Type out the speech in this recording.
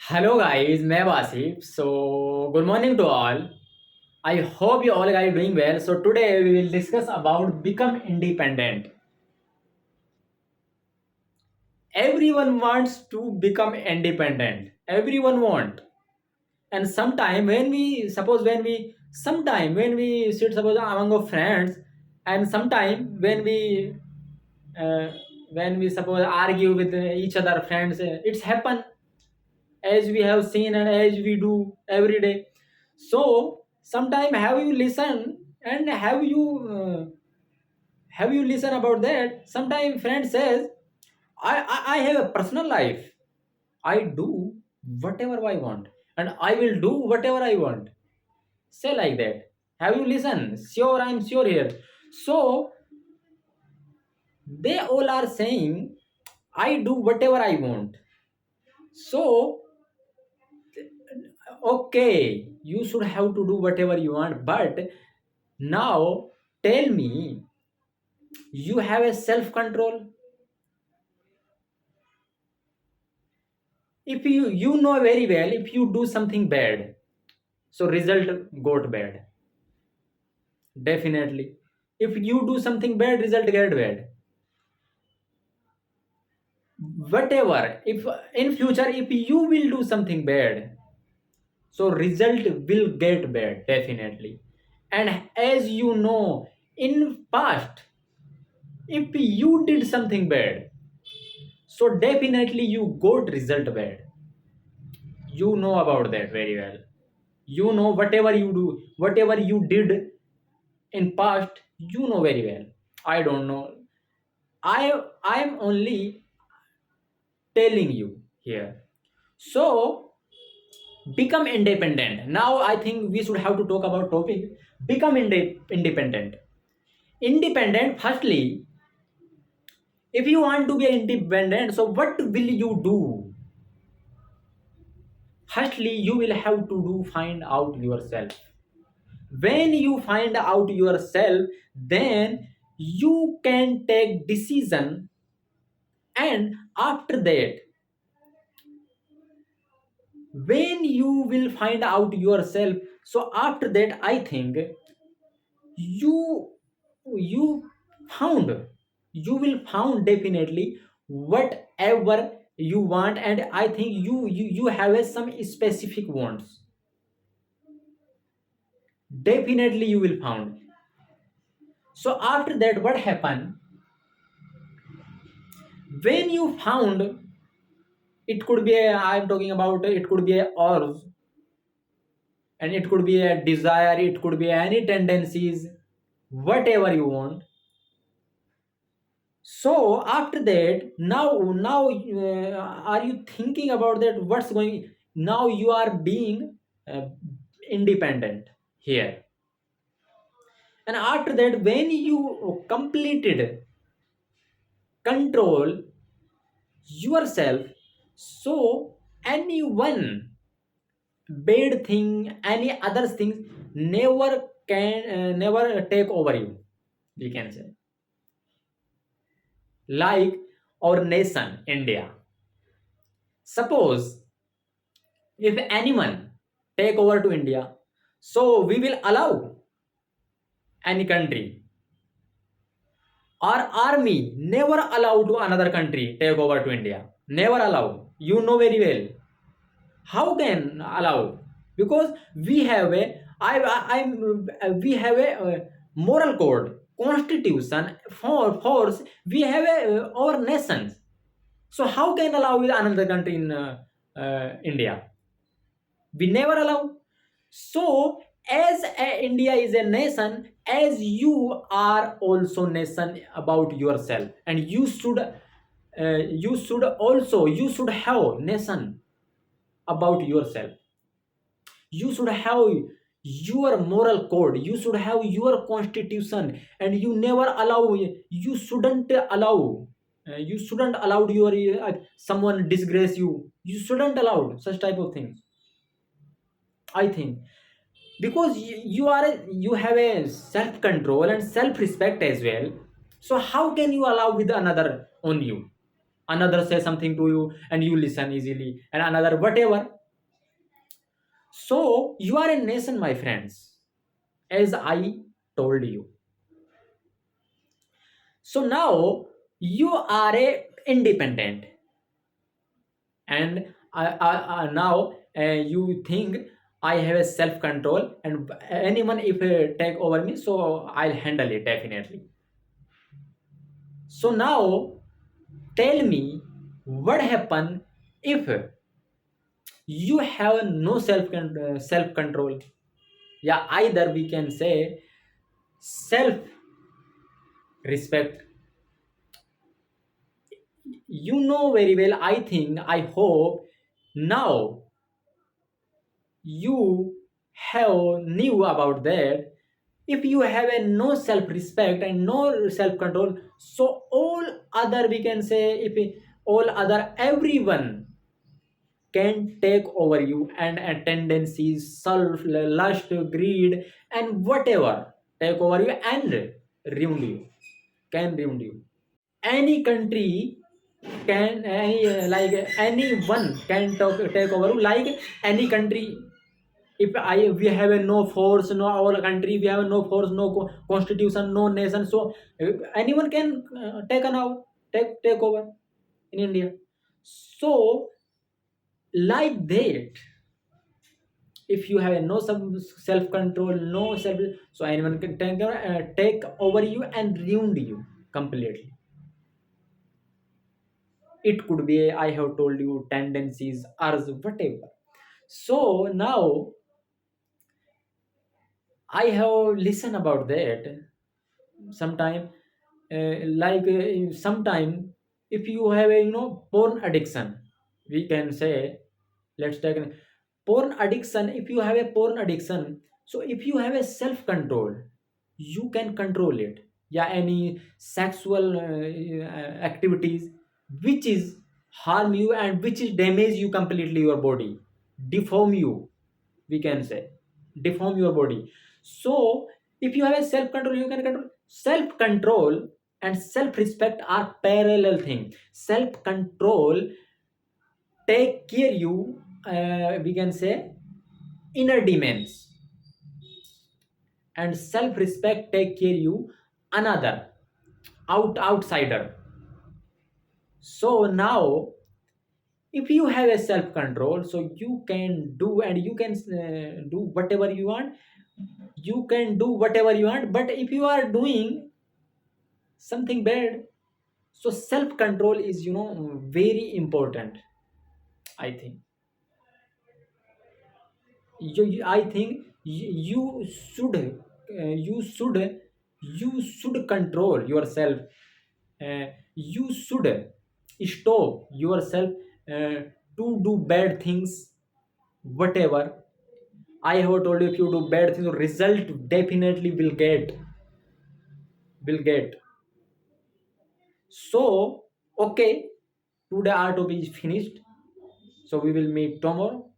Hello guys, मैं Wasif. So good morning to all. I hope you all guys doing well. So today we will discuss about become independent. Everyone wants to become independent. Everyone want. And sometime when we sit suppose among our friends, and sometime uh, when we suppose argue with each other friends, it's happen as we have seen and as we do every day. So sometime have you listen and have you listen about that? Sometime friend says, I have a personal life. I do whatever I want and I will do whatever I want. Say like that. Have you listen? Sure, I'm sure here. So they all are saying I do whatever I want. So okay, you should have to do whatever you want, but now tell me, you have a self control. If you know very well, if you do something bad, so result got bad. Definitely, if you do something bad, result get bad. Whatever, if in future if you will do something bad, so result will get bad definitely. And as you know, in past, if you did something bad, so definitely you got result bad. You know about that very well. You know whatever you do, whatever you did in past, you know very well. I don't know. I am only telling you here. So become independent. Now I think we should have to talk about topic become independent. Independent, firstly, if you want to be independent, so what will you do? Firstly, you will have to do find out yourself. When you find out yourself, then you can take decision. And after that, when you will find out yourself, so after that I think you found you will found definitely whatever you want. And I think you have some specific wants. Definitely you will found. So after that, what happened? When you found, it could be a, I'm talking about, it could be a urge, and it could be a desire, it could be any tendencies, whatever you want. So after that, are you thinking about that? What's going now? You are being independent here, and after that, when you completed control yourself, so anyone bad thing, any other things never take over you. We can say like our nation, India. Suppose if anyone take over to India, so we will allow any country. Our army never allow to another country take over to India. Never allow. You know very well. How can allow? Because we have a we have a moral code, constitution for force. We have a our nations. So how can allow with another country in India? We never allow. So as India is a nation, as you are also nation about yourself, and you should also you should have nation about yourself. You should have your moral code, you should have your constitution, and you never allow, you shouldn't allow, you shouldn't allow your someone disgrace you, you shouldn't allow such type of things. I think because you are you have a self control and self respect as well. So how can you allow with another on you? another say something to you and you listen easily, and another whatever. So you are a nation, my friends, as I told you. So now you are a independent, and now you think I have a self control, and anyone if take over me, so I'll handle it definitely. So now tell me what happen if you have no self control. Yeah, either we can say self respect. You know very well, I think, I hope now you have knew about that. If you have a no self respect and no self control, so all other we can say, all other everyone can take over you, and tendencies, self lust, greed, and whatever take over you and ruin you, can ruin you. Any country can, any like anyone can take over you, like any country. If I we have a no force, no our country, we have no force, no constitution, no nation, so anyone can take an out, take over in India. So like that, if you have no self control, no self, so anyone can take over you and ruin you completely. It could be, I have told you, tendencies or whatever. So now I have listened about that sometime. Sometime if you have a porn addiction, we can say, let's take porn addiction. If you have a porn addiction, so if you have a self control, you can control it. Yeah, any sexual activities which is harm you and which is damage you completely, your body, deform you, we can say, deform your body. So if you have a self control, you can control. Self control and self respect are parallel thing. Self control take care you, we can say, inner demons, and self respect take care you another outsider. So now if you have a self control, so you can do, and you can do whatever you want. You can do whatever you want, but if you are doing something bad, so self control is very important, I think. I think you should you should control yourself. You should stop yourself to do bad things, whatever. I have told you, if you do bad things, result definitely will get. So okay, today our topic is finished, so we will meet tomorrow.